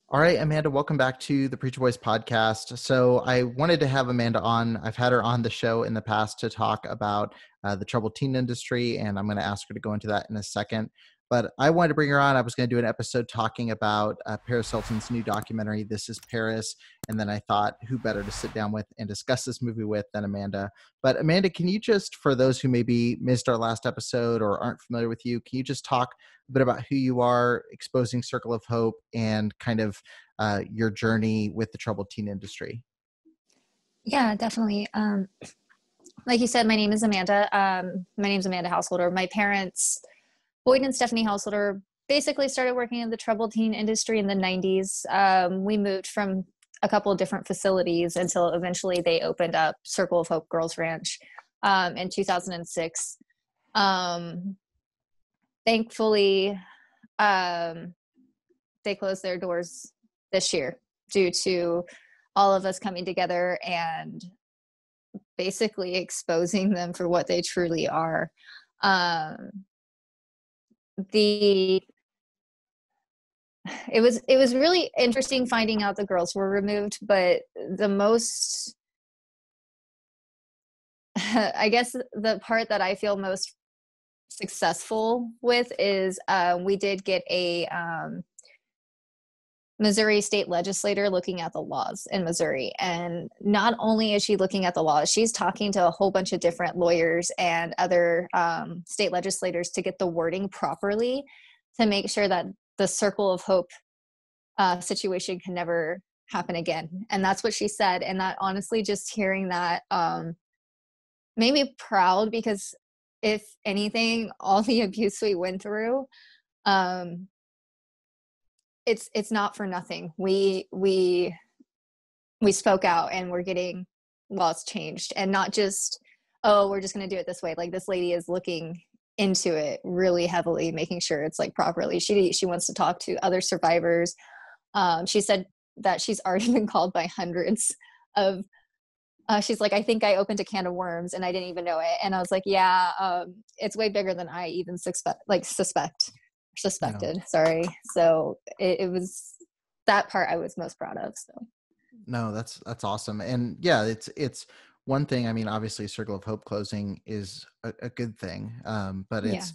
All right, Amanda, welcome back to the Preacher Voice podcast. So I wanted to have Amanda on. I've had her on the show in the past to talk about the troubled teen industry, and I'm going to ask her to go into that in a second. But I wanted to bring her on. I was going to do an episode talking about Paris Hilton's new documentary, This is Paris. And then I thought, who better to sit down with and discuss this movie with than Amanda? But Amanda, can you just, for those who maybe missed our last episode or aren't familiar with you, can you just talk a bit about who you are, exposing Circle of Hope, and kind of your journey with the troubled teen industry? Yeah, definitely. Like you said, my name is Amanda. My name's Amanda Householder. My parents, Boyd and Stephanie Householder, basically started working in the troubled teen industry in the 90s. We moved from a couple of different facilities until eventually they opened up Circle of Hope Girls Ranch in 2006. Thankfully, they closed their doors this year due to all of us coming together and basically exposing them for what they truly are. It was really interesting finding out the girls were removed, but the most I guess the part that I feel most successful with is we did get a Missouri state legislator looking at the laws in Missouri. And not only is she looking at the laws, she's talking to a whole bunch of different lawyers and other state legislators to get the wording properly to make sure that the Circle of Hope situation can never happen again. And that's what she said. And that honestly, just hearing that made me proud, because if anything, all the abuse we went through, it's not for nothing. We spoke out, and we're getting laws changed, and not just, oh, we're just going to do it this way. Like, this lady is looking into it really heavily, making sure it's like properly. She wants to talk to other survivors. She said that she's already been called by hundreds of she's like, I think I opened a can of worms and I didn't even know it. And I was like, yeah, it's way bigger than I even suspected. Sorry. So it was that part I was most proud of. So No, that's awesome. And yeah, it's one thing. I mean, obviously Circle of Hope closing is a good thing. But yeah, it's,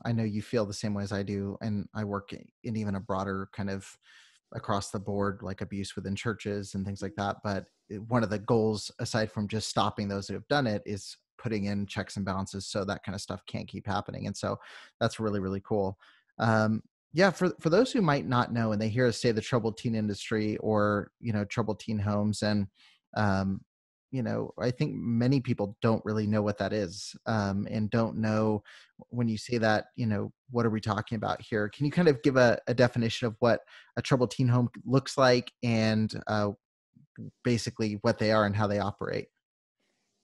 I know you feel the same way as I do. And I work in even a broader kind of across the board, like abuse within churches and things like that. But one of the goals, aside from just stopping those who have done it, is putting in checks and balances so that kind of stuff can't keep happening. And so that's really, really cool. Yeah, for those who might not know, and they hear us say the troubled teen industry, or troubled teen homes, and I think many people don't really know what that is, and don't know, when you say that, what are we talking about here? Can you kind of give a definition of what a troubled teen home looks like, and basically what they are and how they operate?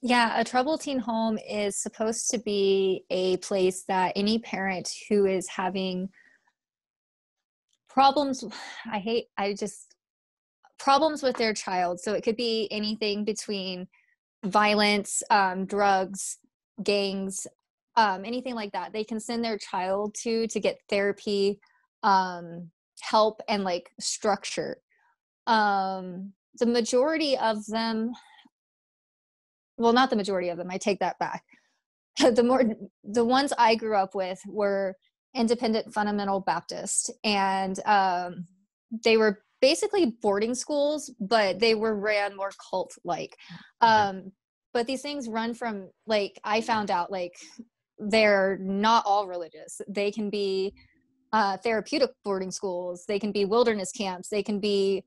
yeah. A troubled teen home is supposed to be a place that any parent who is having problems, problems with their child. So it could be anything between violence, drugs, gangs, anything like that. They can send their child to get therapy, help, and like structure. The majority of them, well, not the majority of them, I take that back. The ones I grew up with were independent fundamental Baptist, and they were basically boarding schools, but they were ran more cult like. But these things run from, like, I found out, like, they're not all religious. They can be therapeutic boarding schools, they can be wilderness camps, they can be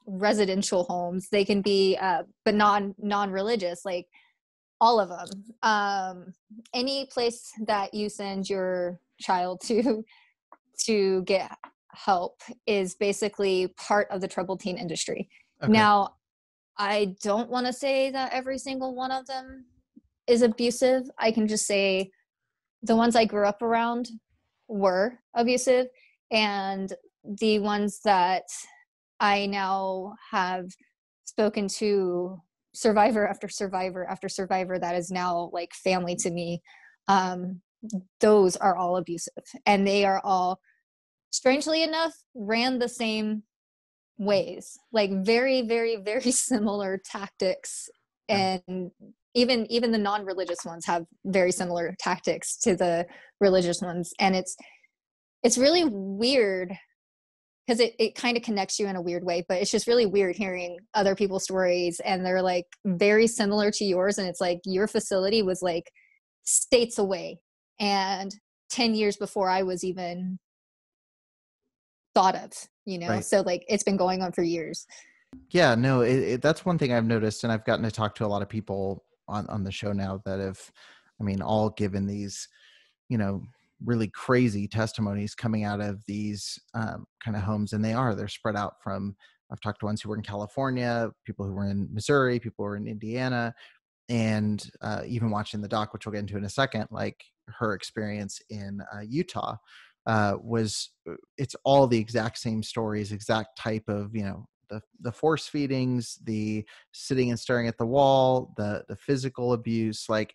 residential homes, they can be but non-religious, like all of them. Any place that you send your child to get help is basically part of the troubled teen industry. Okay. Now, I don't want to say that every single one of them is abusive. I can just say the ones I grew up around were abusive, and the ones that I now have spoken to, survivor after survivor after survivor, that is now like family to me, those are all abusive, and they are all strangely enough, ran the same ways, like very, very, very similar tactics. Yeah. And even the non-religious ones have very similar tactics to the religious ones. And it's really weird because it kind of connects you in a weird way, but it's just really weird hearing other people's stories, and they're like very similar to yours. And it's like your facility was like states away and 10 years before I was even thought of, Right. so like it's been going on for years. Yeah, no, that's one thing I've noticed, and I've gotten to talk to a lot of people on the show now that have, I mean, all given these, really crazy testimonies coming out of these kind of homes, and they're spread out from. I've talked to ones who were in California, people who were in Missouri, people who were in Indiana, and even watching the doc, which we'll get into in a second, like her experience in Utah it's all the exact same stories, exact type of, the force feedings, the sitting and staring at the wall, the physical abuse, like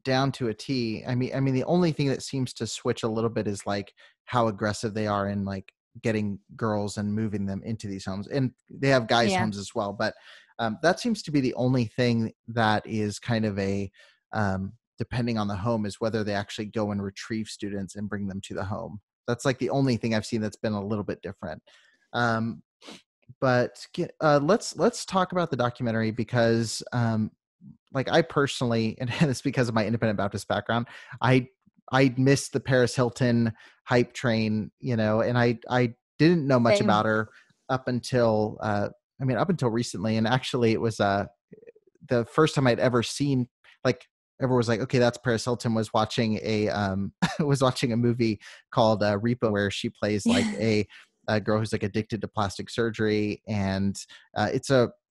down to a T. I mean, the only thing that seems to switch a little bit is like how aggressive they are in like getting girls and moving them into these homes. And they have guys' Yeah. homes as well, but that seems to be the only thing that is kind of a depending on the home, is whether they actually go and retrieve students and bring them to the home. That's like the only thing I've seen that's been a little bit different. But let's talk about the documentary, because like I personally, and it's because of my independent Baptist background, I missed the Paris Hilton hype train, and I didn't know much Same. about her up until up until recently. And actually it was the first time I'd ever seen, like, everyone was like, okay, that's Paris Hilton, was watching a was watching a movie called Repo, where she plays like a girl who's like addicted to plastic surgery, and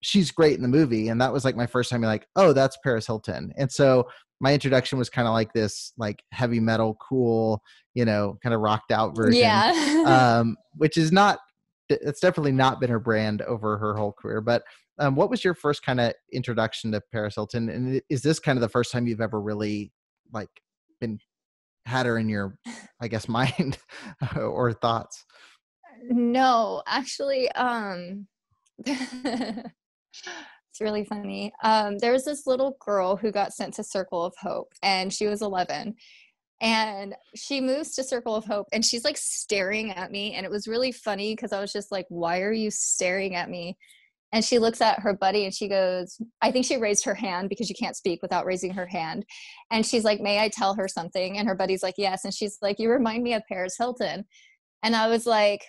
she's great in the movie. And that was like my first time being like, oh, that's Paris Hilton. And so my introduction was kind of like this, like heavy metal, cool, kind of rocked out version, Yeah. which is it's definitely not been her brand over her whole career. But what was your first kind of introduction to Paris Hilton? And is this kind of the first time you've ever really like had her in your, I guess, mind or thoughts? No, actually, it's really funny. There was this little girl who got sent to Circle of Hope, and she was 11. And she moves to Circle of Hope, and she's like staring at me. And it was really funny because I was just like, why are you staring at me? And she looks at her buddy and she goes, I think she raised her hand, because you can't speak without raising her hand. And she's like, may I tell her something? And her buddy's like, yes. And she's like, you remind me of Paris Hilton. And I was like,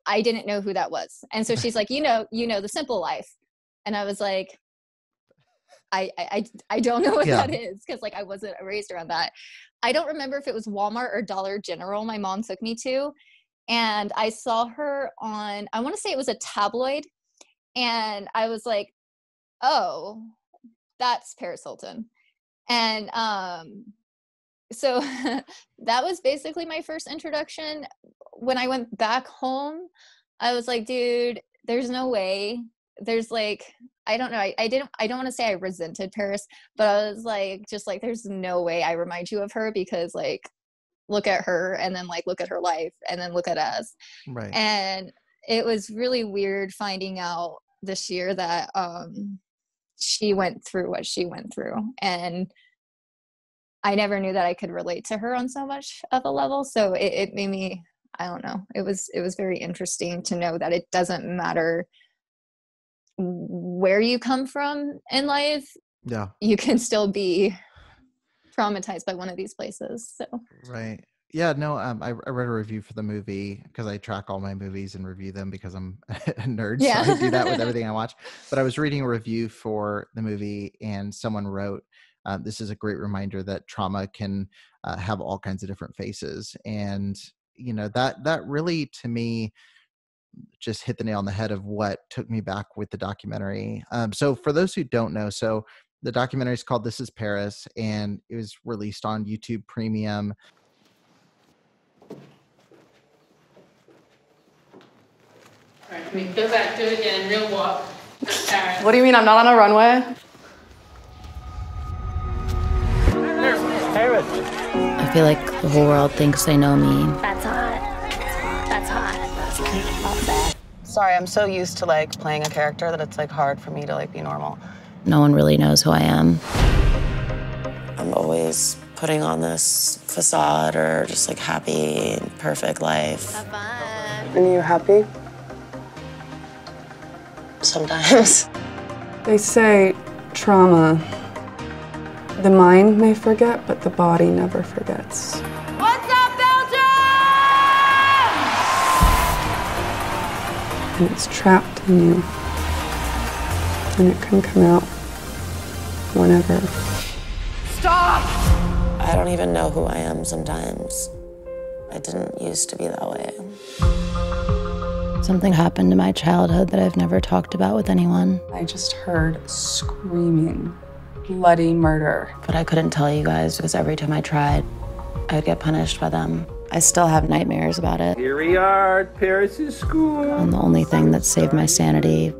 I didn't know who that was. And so she's like, The Simple Life. And I was like, I don't know what that is, because like I wasn't raised around that. I don't remember if it was Walmart or Dollar General my mom took me to, and I saw her on, I want to say it was a tabloid, and I was like, oh, that's Paris Hilton. And so that was basically my first introduction. When I went back home, I was like, dude, there's no way. There's like, I don't know. I don't want to say I resented Paris, but I was like, just like, there's no way I remind you of her, because like, look at her, and then like, look at her life, and then look at us. Right. And it was really weird finding out this year that she went through what she went through. And I never knew that I could relate to her on so much of a level. So it made me, I don't know. It was very interesting to know that it doesn't matter where you come from in life. Yeah. You can still be traumatized by one of these places. So. Right. Yeah, no, I read a review for the movie, because I track all my movies and review them because I'm a nerd. Yeah. So I do that with everything I watch. But I was reading a review for the movie, and someone wrote, this is a great reminder that trauma can have all kinds of different faces. And, that really, to me, just hit the nail on the head of what took me back with the documentary. So for those who don't know, so the documentary is called This Is Paris, and it was released on YouTube Premium. All right, we go back, do it again, real walk. Paris. What do you mean I'm not on a runway? I feel like the whole world thinks they know me. That's hot. Sorry, I'm so used to like playing a character that it's like hard for me to like be normal. No one really knows who I am. I'm always putting on this facade or just like happy, perfect life. Have fun. Are you happy? Sometimes. They say trauma, the mind may forget, but the body never forgets. What's up, Belgium? And it's trapped in you. And it can come out whenever. Stop! I don't even know who I am sometimes. I didn't used to be that way. Something happened in my childhood that I've never talked about with anyone. I just heard screaming, bloody murder. But I couldn't tell you guys because every time I tried, I would get punished by them. I still have nightmares about it. Here we are at Paris' school. And the only thing that saved my sanity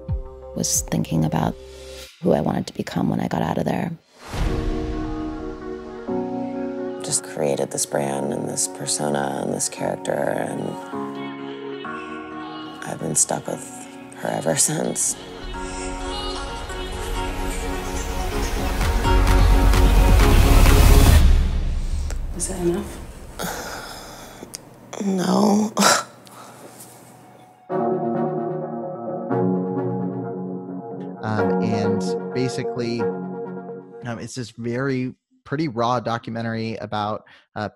was thinking about who I wanted to become when I got out of there. Just created this brand and this persona and this character, and I've been stuck with her ever since. Is that enough? No. And basically, it's this pretty raw documentary about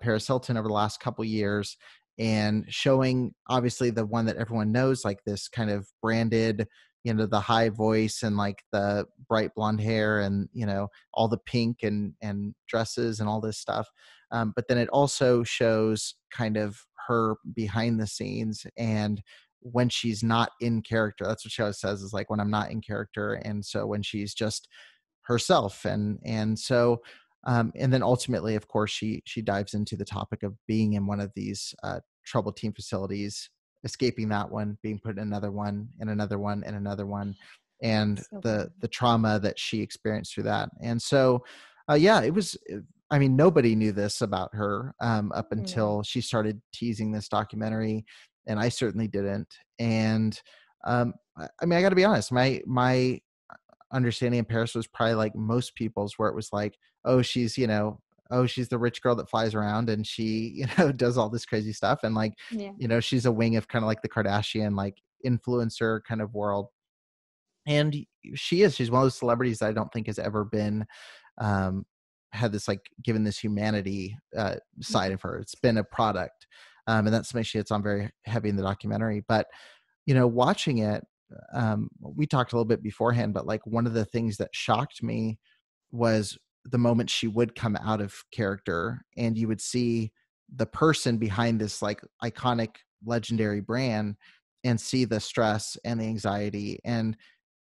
Paris Hilton over the last couple years, and showing obviously the one that everyone knows, like this kind of branded, the high voice and like the bright blonde hair and, all the pink and dresses and all this stuff. But then it also shows kind of her behind the scenes and when she's not in character. That's what she always says, is like, when I'm not in character. And so when she's just herself. And so and then ultimately, of course, she dives into the topic of being in one of these troubled teen facilities, escaping that one, being put in another one and another one and another one, and the trauma that she experienced through that. And so, it was, I mean, nobody knew this about her up until she started teasing this documentary, and I certainly didn't. And I mean, I got to be honest, my understanding of Paris was probably like most people's, where it was like, oh, she's the rich girl that flies around and she, does all this crazy stuff. And like, she's a wing of kind of like the Kardashian, like influencer kind of world. And she's one of those celebrities that I don't think has ever been, had this, like, given this humanity side of her. It's been a product. And that's something she hits on very heavy in the documentary. But, watching it, we talked a little bit beforehand, but like one of the things that shocked me was the moment she would come out of character and you would see the person behind this like iconic legendary brand and see the stress and the anxiety. And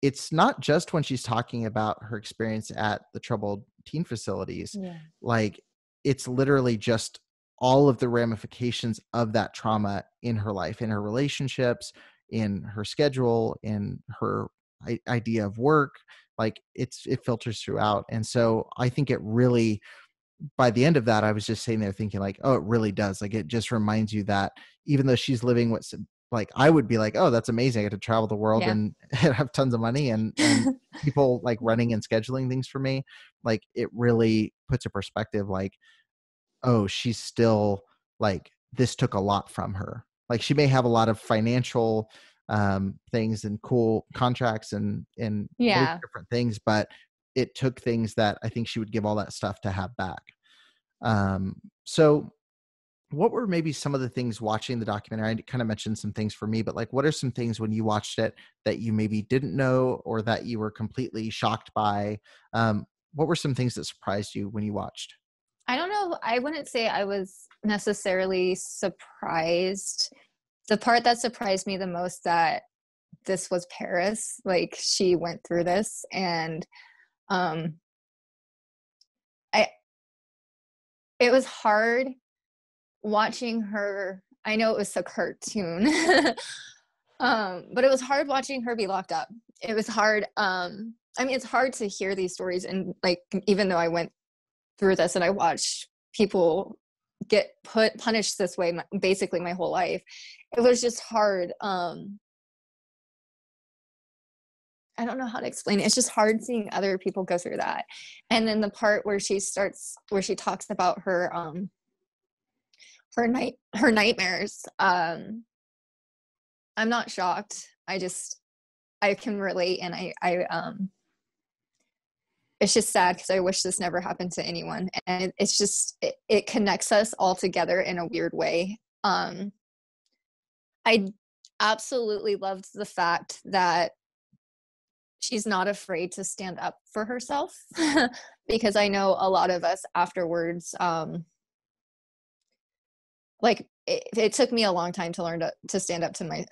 it's not just when she's talking about her experience at the troubled teen facilities. Like, it's literally just all of the ramifications of that trauma in her life, in her relationships, in her schedule, in her idea of work. Like, it filters throughout. And so I think it really, by the end of that, I was just sitting there thinking like, oh, it really does. Like, it just reminds you that even though she's living what's like, I would be like, oh, that's amazing. I get to travel the world and have tons of money and people like running and scheduling things for me. Like, it really puts a perspective like, oh, she's still like, this took a lot from her. Like, she may have a lot of financial things and cool contracts and different things, but it took things that I think she would give all that stuff to have back. So what were maybe some of the things watching the documentary? I kind of mentioned some things for me, but like, what are some things when you watched it that you maybe didn't know or that you were completely shocked by? What were some things that surprised you when you watched? I don't know. I wouldn't say I was necessarily surprised. The part that surprised me the most, that this was Paris, like she went through this, and it was hard watching her. I know it was a cartoon, but it was hard watching her be locked up. It was hard. I mean, it's hard to hear these stories, and like, even though I went through this and I watched people get punished this way basically my whole life, it was just hard I don't know how to explain it. It's just hard seeing other people go through that. And then the part where she talks about her nightmares. I'm not shocked. I can relate, and it's just sad because I wish this never happened to anyone. And it's just it connects us all together in a weird way. I absolutely loved the fact that she's not afraid to stand up for herself because I know a lot of us afterwards, like it took me a long time to learn to stand up to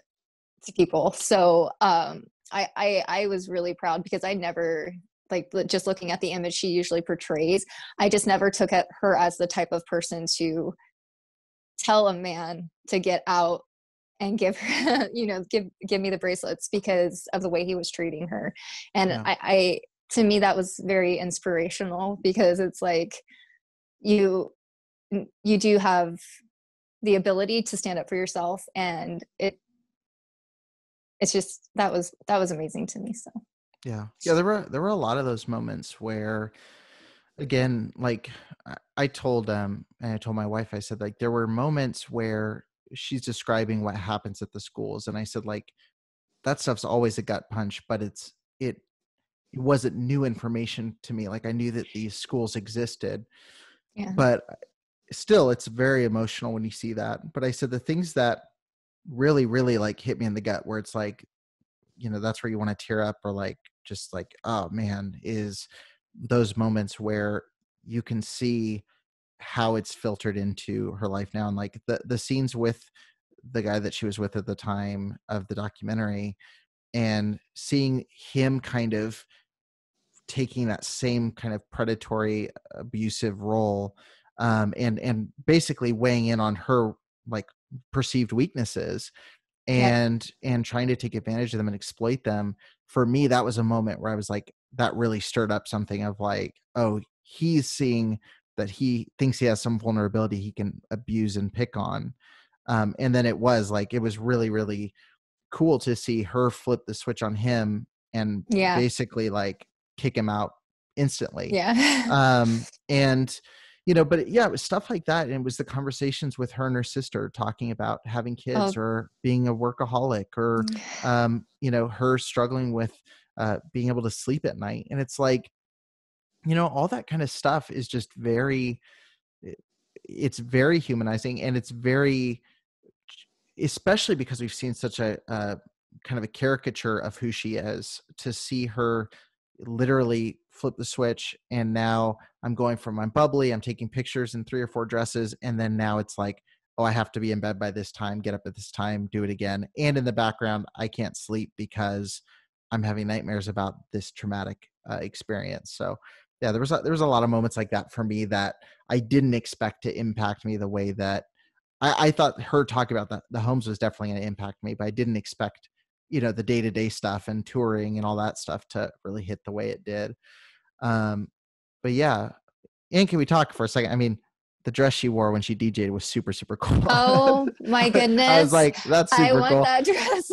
people. So I was really proud because I never, like, just looking at the image she usually portrays, I just never took her as the type of person to tell a man to get out and give her, give me the bracelets because of the way he was treating her. And Yeah. I to me, that was very inspirational because it's like, you do have the ability to stand up for yourself. And it's just, that was amazing to me. So. Yeah. There were a lot of those moments where, again, like I told and I told my wife, I said, like, there were moments where she's describing what happens at the schools, and I said, like, that stuff's always a gut punch, but it wasn't new information to me. Like, I knew that these schools existed, Yeah. but still, it's very emotional when you see that. But I said the things that really, really like hit me in the gut, where it's like, that's where you want to tear up, or like, just like, oh man, is those moments where you can see how it's filtered into her life now. And like the scenes with the guy that she was with at the time of the documentary, and seeing him kind of taking that same kind of predatory, abusive role, and basically weighing in on her like perceived weaknesses, and trying to take advantage of them and exploit them. For me, that was a moment where I was like, that really stirred up something of like, oh, he's seeing that he thinks he has some vulnerability he can abuse and pick on. And then it was really, really cool to see her flip the switch on him and Yeah. basically like kick him out instantly. Yeah. And but yeah, it was stuff like that. And it was the conversations with her and her sister talking about having kids, or being a workaholic, or her struggling with being able to sleep at night. And it's like, all that kind of stuff is just it's very humanizing, and it's very, especially because we've seen such a kind of a caricature of who she is, to see her literally flip the switch. And now I'm going from, I'm bubbly, I'm taking pictures in 3 or 4 dresses, and then now it's like, oh, I have to be in bed by this time, get up at this time, do it again. And in the background, I can't sleep because I'm having nightmares about this traumatic experience. So yeah, there was a lot of moments like that for me that I didn't expect to impact me the way that I thought her talking about the homes was definitely going to impact me, but I didn't expect, the day-to-day stuff and touring and all that stuff to really hit the way it did. But yeah. And can we talk for a second? I mean, the dress she wore when she DJ'd was super, super cool. Oh my goodness. I was like, that's super cool. I want that dress.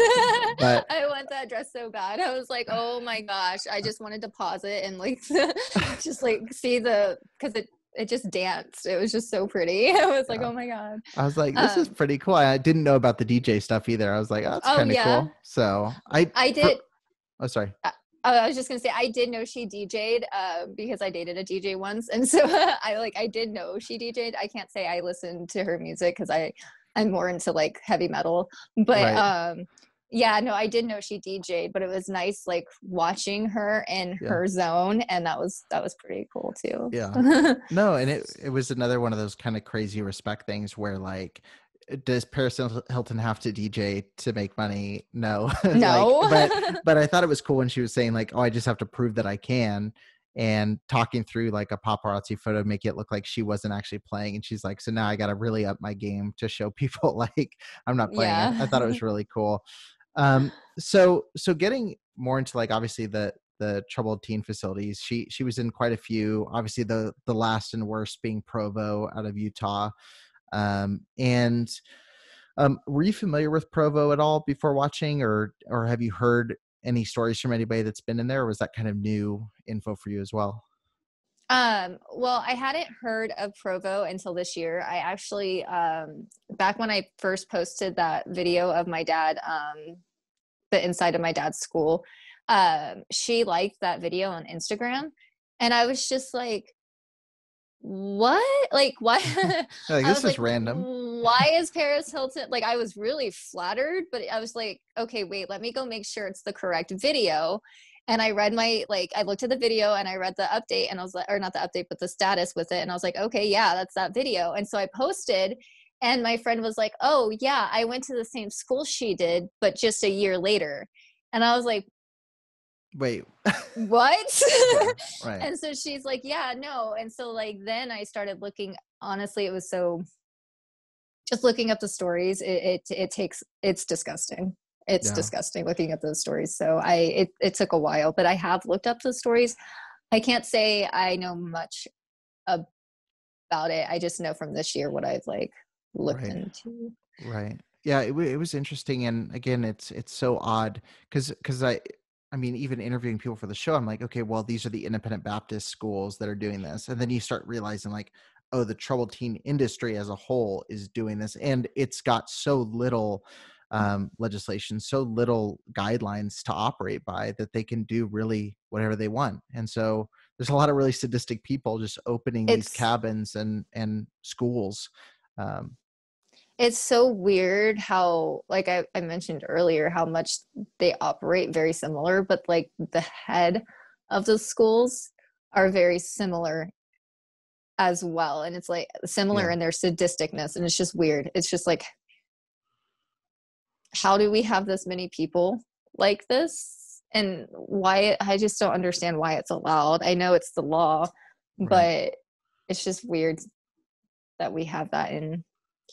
But I want that dress so bad. I was like, oh my gosh. I just wanted to pause it and like just like see because it just danced. It was just so pretty. I was like, oh my God. I was like, this is pretty cool. I didn't know about the DJ stuff either. I was like, oh, that's kind of cool. So I did. Oh, sorry. I was just gonna say, I did know she DJ'd because I dated a DJ once, and so I did know she DJ'd. I can't say I listened to her music because I'm more into like heavy metal, but Right. Yeah, no, I did know she DJ'd, but it was nice like watching her in her zone, and that was pretty cool too. Yeah. No, and it was another one of those kind of crazy respect things where like, does Paris Hilton have to DJ to make money? No. No. But I thought it was cool when she was saying like, oh, I just have to prove that I can, and talking through like a paparazzi photo, make it look like she wasn't actually playing. And she's like, so now I got to really up my game to show people like I'm not playing. Yeah. I thought it was really cool. So getting more into like, obviously the troubled teen facilities, she was in quite a few, obviously the last and worst being Provo out of Utah. And were you familiar with Provo at all before watching, or have you heard any stories from anybody that's been in there, or was that kind of new info for you as well? Well, I hadn't heard of Provo until this year. I actually, back when I first posted that video of my dad, the inside of my dad's school, she liked that video on Instagram. And I was just like, what? Like, why? Like, I this was is like, random. why is Paris Hilton? Like, I was really flattered, but I was like, okay, wait, let me go make sure it's the correct video. And I read I looked at the video and I read the update, and I was like, or not the update, but the status with it. And I was like, okay, yeah, that's that video. And so I posted, and my friend was like, oh yeah, I went to the same school she did, but just a year later. And I was like, wait, what? yeah, right. And so she's like, yeah, no. And so like, then I started looking, honestly, it was so, just looking up the stories, it's disgusting. It's disgusting looking up those stories. So it took a while, but I have looked up the stories. I can't say I know much about it. I just know from this year what I've like looked into. Right. Yeah, it was interesting, and again, it's so odd because I mean, even interviewing people for the show, I'm like, okay, well, these are the independent Baptist schools that are doing this, and then you start realizing like, oh, the troubled teen industry as a whole is doing this, and it's got so little legislation, so little guidelines to operate by that they can do really whatever they want. And so there's a lot of really sadistic people just opening these cabins and schools. It's so weird how, like I mentioned earlier, how much they operate very similar, but like the head of the schools are very similar as well. And it's like similar in their sadisticness. And it's just weird. It's just like, how do we have this many people like this? And why? I just don't understand why it's allowed. I know it's the law, but it's just weird that we have that in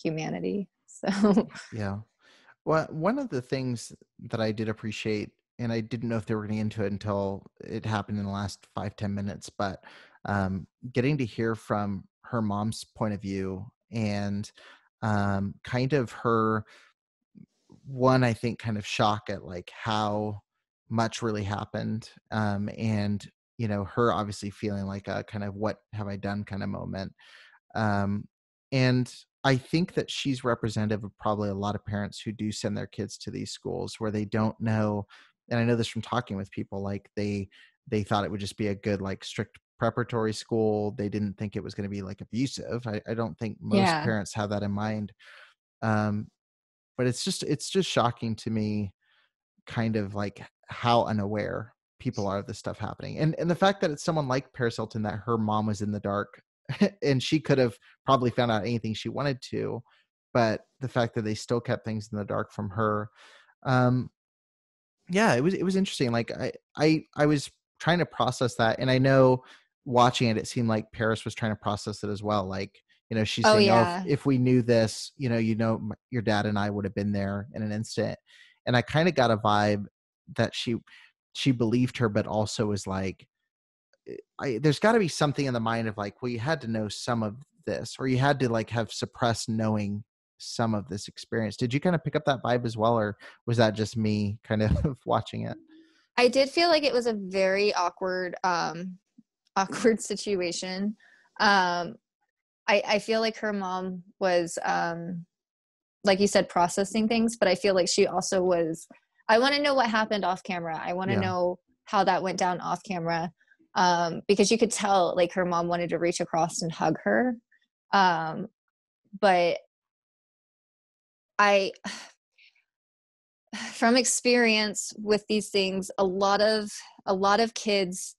humanity. So yeah. Well, one of the things that I did appreciate, and I didn't know if they were getting into it until it happened in the last 5-10 minutes, but getting to hear from her mom's point of view and kind of her one, I think, kind of shock at like how much really happened, and her obviously feeling like a kind of what have I done kind of moment. And I think that she's representative of probably a lot of parents who do send their kids to these schools where they don't know. And I know this from talking with people, like they thought it would just be a good, like strict preparatory school. They didn't think it was going to be like abusive. I don't think most parents have that in mind. But it's just shocking to me, kind of like how unaware people are of this stuff happening. And the fact that it's someone like Paris Hilton, that her mom was in the dark and she could have probably found out anything she wanted to, but the fact that they still kept things in the dark from her. Yeah, it was interesting. Like I was trying to process that, and I know watching it seemed like Paris was trying to process it as well. Like, she's saying, oh, if we knew this, your dad and I would have been there in an instant. And I kind of got a vibe that she believed her, but also was like, there's got to be something in the mind of like, well, you had to know some of this, or you had to like have suppressed knowing some of this experience. Did you kind of pick up that vibe as well, or was that just me kind of watching it? I did feel like it was a very awkward situation. I feel like her mom was, like you said, processing things, but I feel like she also was, I want to know what happened off camera. I want to know how that went down off camera. Because you could tell like her mom wanted to reach across and hug her. But from experience with these things, a lot of kids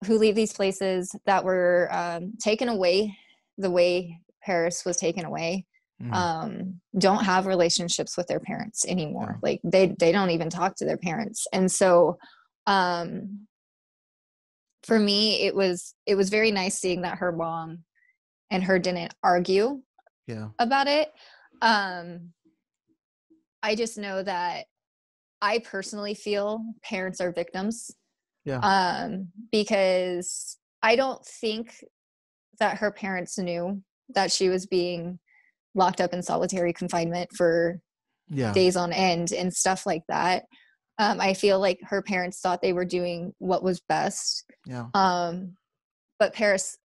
who leave these places that were taken away the way Paris was taken away, don't have relationships with their parents anymore. Like they don't even talk to their parents. And so for me, it was very nice seeing that her mom and her didn't argue about it. I just know that I personally feel parents are victims. Because I don't think that her parents knew that she was being locked up in solitary confinement for days on end and stuff like that. I feel like her parents thought they were doing what was best. Yeah. But Paris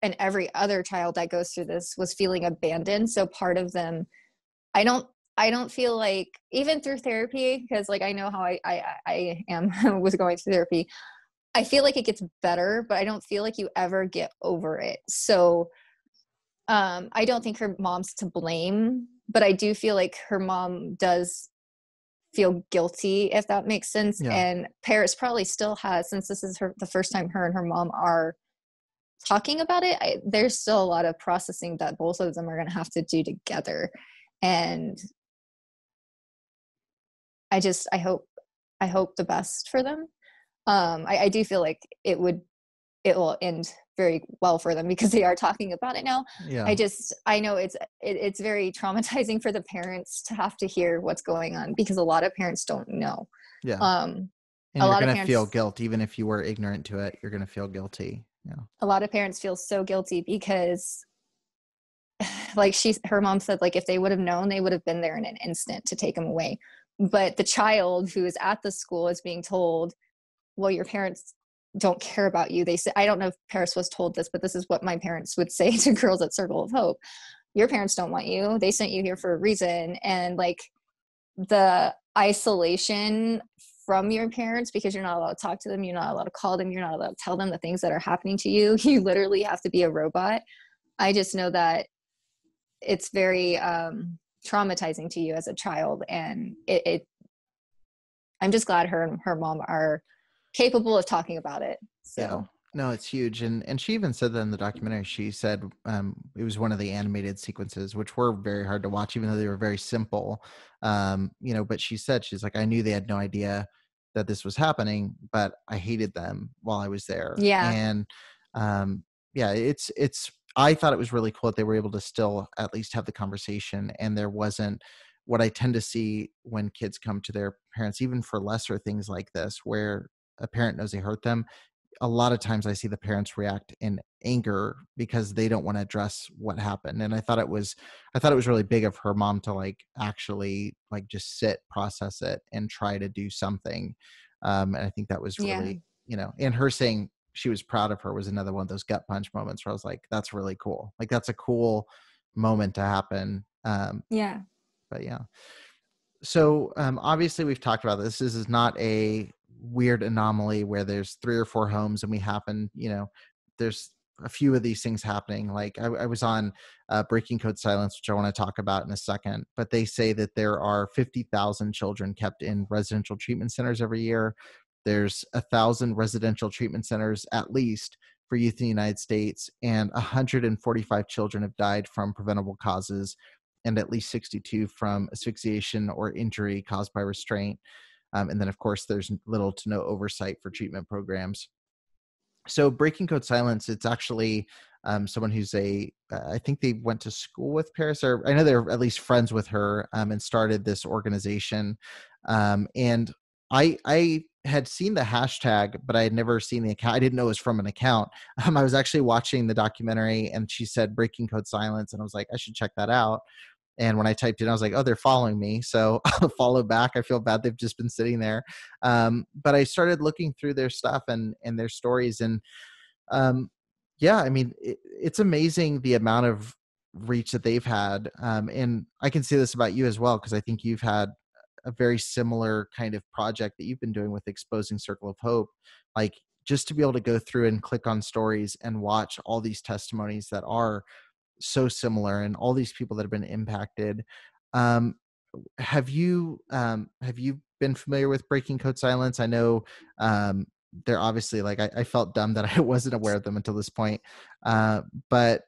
and every other child that goes through this was feeling abandoned. So part of them, I don't feel like, even through therapy, because like I know how I am was going through therapy, I feel like it gets better, but I don't feel like you ever get over it. So I don't think her mom's to blame, but I do feel like her mom does feel guilty, if that makes sense. Yeah. And Paris probably still has, since this is the first time her and her mom are talking about it, there's still a lot of processing that both of them are going to have to do together. And I hope the best for them. I do feel like it will end very well for them because they are talking about it now. Yeah. I know it's very traumatizing for the parents to have to hear what's going on, because a lot of parents don't know. Yeah. And you're going to feel guilt. Even if you were ignorant to it, you're going to feel guilty. Yeah. A lot of parents feel so guilty because like her mom said, like if they would have known, they would have been there in an instant to take them away. But the child who is at the school is being told, well, your parents don't care about you. They say, I don't know if Paris was told this, but this is what my parents would say to girls at Circle of Hope. Your parents don't want you. They sent you here for a reason. And like the isolation from your parents, because you're not allowed to talk to them, you're not allowed to call them, you're not allowed to tell them the things that are happening to you. You literally have to be a robot. I just know that it's very traumatizing to you as a child. And I'm just glad her and her mom are capable of talking about it. So yeah. No, it's huge. And she even said that in the documentary. She said it was one of the animated sequences, which were very hard to watch, even though they were very simple. But she said, she's like, I knew they had no idea that this was happening, but I hated them while I was there. Yeah. And it's I thought it was really cool that they were able to still at least have the conversation, and there wasn't what I tend to see when kids come to their parents, even for lesser things like this, where a parent knows they hurt them. A lot of times I see the parents react in anger because they don't want to address what happened. And I thought it was really big of her mom to like actually like just sit, process it, and try to do something. And I think that was really, and her saying she was proud of her was another one of those gut punch moments where I was like, that's really cool. Like that's a cool moment to happen. But yeah. So obviously we've talked about this. This is not a weird anomaly where there's 3 or 4 homes and we happen, there's a few of these things happening. Like I was on Breaking Code Silence, which I want to talk about in a second, but they say that there are 50,000 children kept in residential treatment centers every year. There's 1,000 residential treatment centers at least for youth in the United States, and 145 children have died from preventable causes, and at least 62 from asphyxiation or injury caused by restraint. And then, of course, there's little to no oversight for treatment programs. So Breaking Code Silence, it's actually someone who's I think they went to school with Paris, or I know they're at least friends with her, and started this organization. And I had seen the hashtag, but I had never seen the account. I didn't know it was from an account. I was actually watching the documentary and she said Breaking Code Silence, and I was like, I should check that out. And when I typed in, I was like, oh, they're following me. So I'll follow back. I feel bad. They've just been sitting there. But I started looking through their stuff and their stories. And I mean, it's amazing the amount of reach that they've had. And I can say this about you as well, because I think you've had a very similar kind of project that you've been doing with Exposing Circle of Hope. Like just to be able to go through and click on stories and watch all these testimonies that are so similar and all these people that have been impacted. Have you been familiar with Breaking Code Silence? I know they're obviously like, I felt dumb that I wasn't aware of them until this point. But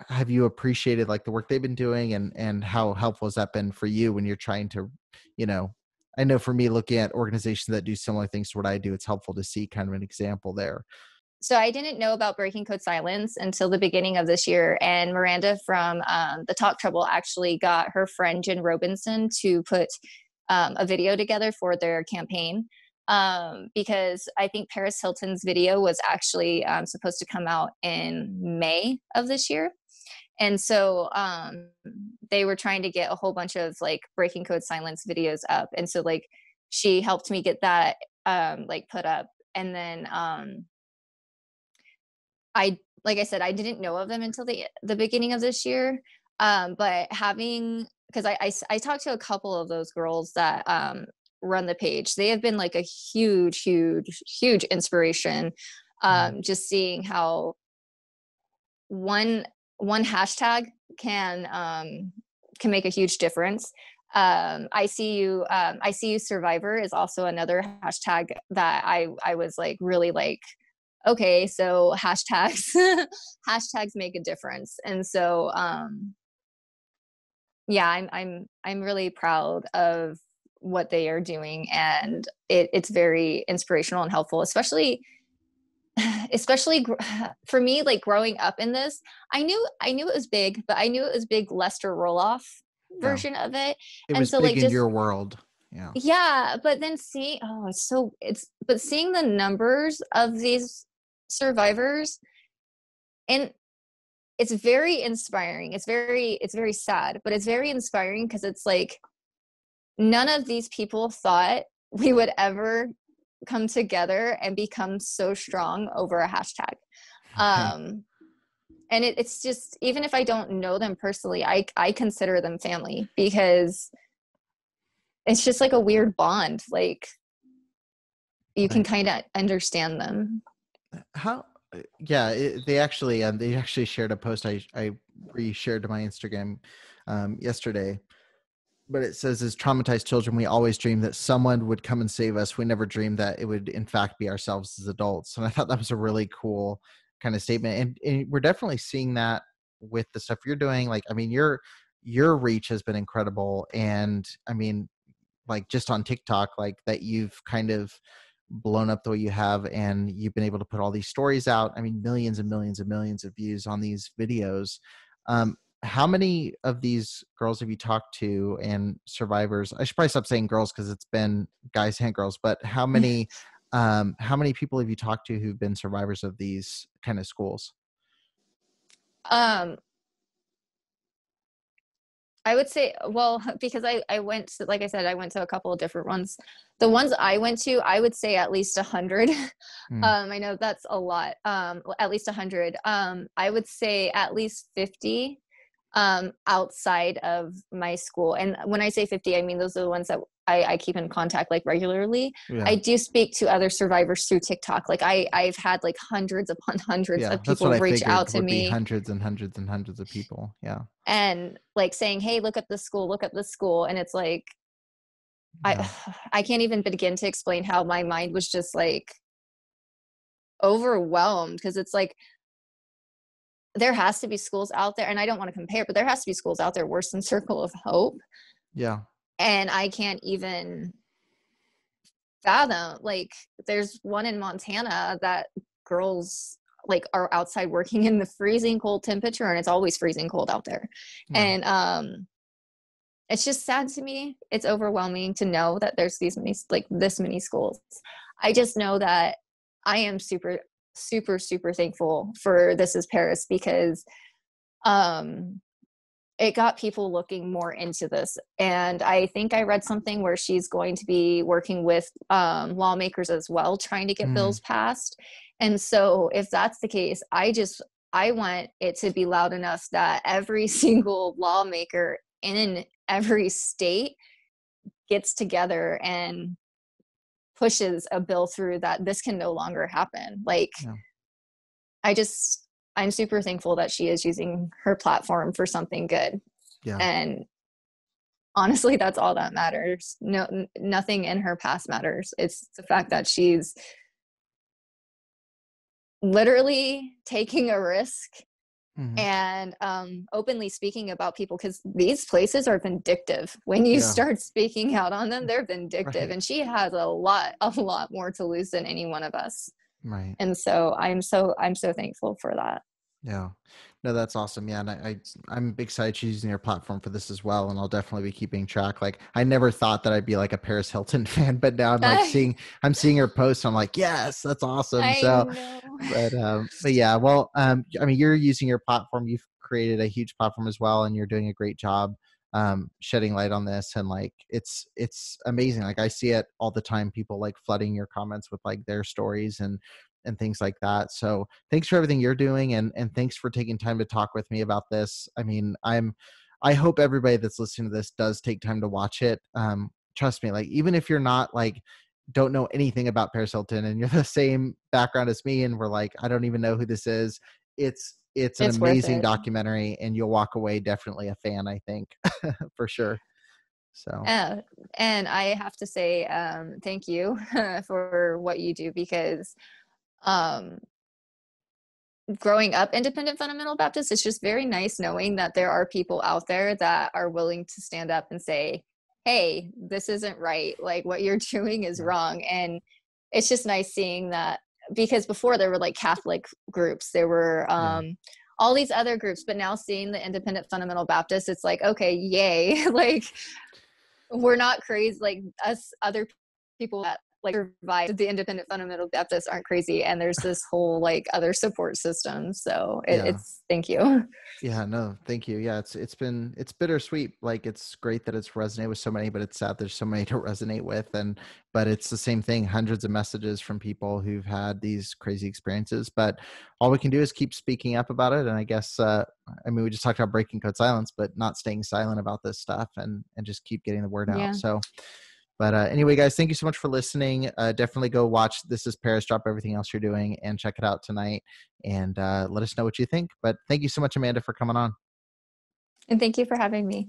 have you appreciated like the work they've been doing, and how helpful has that been for you when you're trying to, I know for me, looking at organizations that do similar things to what I do, it's helpful to see kind of an example there. So I didn't know about Breaking Code Silence until the beginning of this year. And Miranda from the Talk Trouble actually got her friend Jen Robinson to put a video together for their campaign. Because I think Paris Hilton's video was actually supposed to come out in May of this year. And so they were trying to get a whole bunch of like Breaking Code Silence videos up. And so like she helped me get that like put up. And then like I said, I didn't know of them until the beginning of this year. But because I talked to a couple of those girls that run the page. They have been like a huge, huge, huge inspiration. Just seeing how one hashtag can make a huge difference. I see you survivor is also another hashtag that I was like really like, okay, so hashtags make a difference. And so yeah, I'm really proud of what they are doing, and it's very inspirational and helpful, especially for me, like growing up in this. I knew it was big, but I knew it was big Lester Roloff version of it. It and was so big like in just your world. yeah, but then seeing but seeing the numbers of these survivors, and it's very inspiring. It's very sad, but it's very inspiring because it's like none of these people thought we would ever come together and become so strong over a hashtag. And it's just, even if I don't know them personally, I consider them family, because it's just like a weird bond. Like you can kind of understand them. They actually shared a post I re-shared to my Instagram yesterday, but it says, as traumatized children, we always dreamed that someone would come and save us. We never dreamed that it would in fact be ourselves as adults. And I thought that was a really cool kind of statement. And we're definitely seeing that with the stuff you're doing. Like, I mean, your reach has been incredible. And I mean, like just on TikTok, like that you've kind of blown up the way you have, and you've been able to put all these stories out. I mean, millions and millions and millions of views on these videos. How many of these girls have you talked to, and survivors? I should probably stop saying girls because it's been guys and girls, but how many people have you talked to who've been survivors of these kind of schools? I would say, well, because I went to, like I said, I went to a couple of different ones. The ones I went to, I would say at least 100. I know that's a lot. At least 100. I would say at least 50 outside of my school. And when I say 50, I mean those are the ones that I keep in contact like regularly. Yeah. I do speak to other survivors through TikTok. Like I've had like hundreds upon hundreds of people reach out to me. Hundreds and hundreds and hundreds of people. Yeah. And like saying, hey, look up this school. And it's like, I can't even begin to explain how my mind was just like overwhelmed, because it's like, there has to be schools out there, and I don't want to compare, but there has to be schools out there worse than Circle of Hope. Yeah. And I can't even fathom, like there's one in Montana that girls like are outside working in the freezing cold temperature, and it's always freezing cold out there. Yeah. And it's just sad to me. It's overwhelming to know that there's this many schools. I just know that I am super, super, super thankful for This Is Paris, because it got people looking more into this. And I think I read something where she's going to be working with lawmakers as well, trying to get bills passed. And so if that's the case, I want it to be loud enough that every single lawmaker in every state gets together and pushes a bill through that this can no longer happen. Like, I'm super thankful that she is using her platform for something good. Yeah. And honestly, that's all that matters. No, nothing in her past matters. It's the fact that she's literally taking a risk and openly speaking about people, because these places are vindictive. When you start speaking out on them, they're vindictive. Right. And she has a lot more to lose than any one of us. Right. And so I'm so thankful for that. Yeah. No, that's awesome. Yeah. And I'm excited she's using her platform for this as well. And I'll definitely be keeping track. Like, I never thought that I'd be like a Paris Hilton fan, but now I'm like seeing her post. I'm like, yes, that's awesome. But yeah, well, I mean, you're using your platform. You've created a huge platform as well, and you're doing a great job. shedding light on this. And like, it's amazing. Like I see it all the time, people like flooding your comments with like their stories and things like that. So thanks for everything you're doing. And thanks for taking time to talk with me about this. I mean, I hope everybody that's listening to this does take time to watch it. Trust me, like, even if you're not like, don't know anything about Paris Hilton and you're the same background as me and we're like, I don't even know who this is. It's an It's worth amazing it. documentary and you'll walk away definitely a fan, I think, for sure. So, And I have to say, thank you for what you do, because growing up independent fundamental Baptist, it's just very nice knowing that there are people out there that are willing to stand up and say, hey, this isn't right. Like what you're doing is wrong. And it's just nice seeing that, because before there were like Catholic groups, there were all these other groups, but now seeing the independent fundamental Baptist, it's like, okay, yay. Like we're not crazy. Like us other people that like survive the independent fundamental Baptists aren't crazy. And there's this whole like other support system. So it's thank you. Yeah, no, thank you. Yeah, it's bittersweet. Like it's great that it's resonated with so many, but it's sad there's so many to resonate with. But it's the same thing, hundreds of messages from people who've had these crazy experiences. But all we can do is keep speaking up about it. And I guess I mean, we just talked about breaking code silence, but not staying silent about this stuff and just keep getting the word out. So but anyway, guys, thank you so much for listening. Definitely go watch This Is Paris, drop everything else you're doing, and check it out tonight. And let us know what you think. But thank you so much, Amanda, for coming on. And thank you for having me.